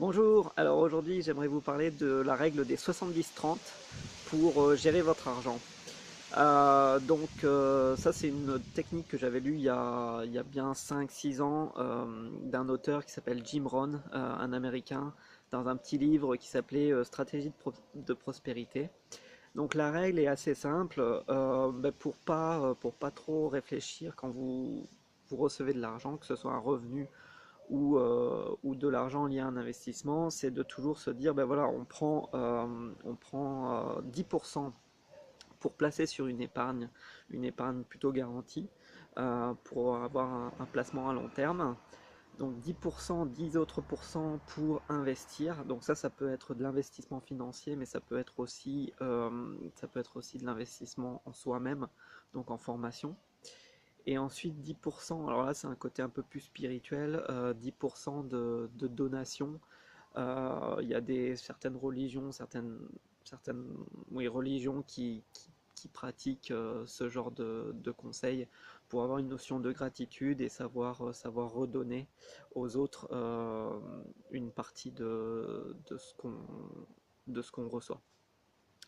Bonjour, alors aujourd'hui j'aimerais vous parler de la règle des 70-30 pour gérer votre argent. Ça c'est une technique que j'avais lue il y a bien 5-6 ans d'un auteur qui s'appelle Jim Rohn, un Américain, dans un petit livre qui s'appelait Stratégie de prospérité. Donc la règle est assez simple, pour pas trop réfléchir quand vous recevez de l'argent, que ce soit un revenu ou de l'argent lié à un investissement, c'est de toujours se dire, ben voilà, on prend 10% pour placer sur une épargne plutôt garantie, pour avoir un placement à long terme. Donc 10%, 10 autres pour investir. Donc ça peut être de l'investissement financier, mais ça peut être aussi de l'investissement en soi-même, donc en formation. Et ensuite 10%, alors là c'est un côté un peu plus spirituel, 10% de donations. Il y a certaines religions, certaines oui, religions qui pratiquent ce genre de conseils pour avoir une notion de gratitude et savoir redonner aux autres une partie de ce qu'on reçoit.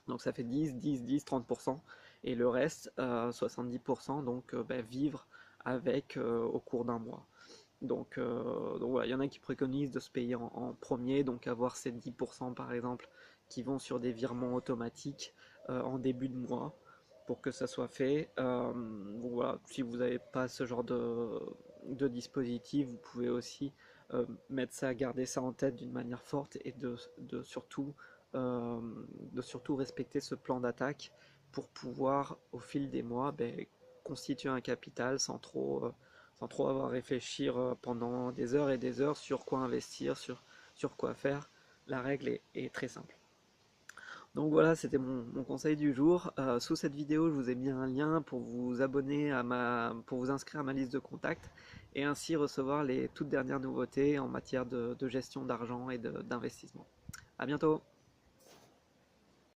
Donc ça fait 10, 10, 10, 30%. Et le reste, 70%, donc vivre avec au cours d'un mois. Donc voilà, il y en a qui préconisent de se payer en premier, donc avoir ces 10% par exemple qui vont sur des virements automatiques en début de mois pour que ça soit fait. Donc voilà, si vous n'avez pas ce genre de dispositif, vous pouvez aussi mettre ça, garder ça en tête d'une manière forte et euh, de surtout respecter ce plan d'attaque pour pouvoir au fil des mois constituer un capital sans trop avoir à réfléchir pendant des heures et des heures sur quoi investir, sur quoi faire. La règle est très simple. Donc voilà, c'était mon conseil du jour. Sous cette vidéo, je vous ai mis un lien pour vous abonner pour vous inscrire à ma liste de contacts et ainsi recevoir les toutes dernières nouveautés en matière de gestion d'argent et d'investissement. À bientôt!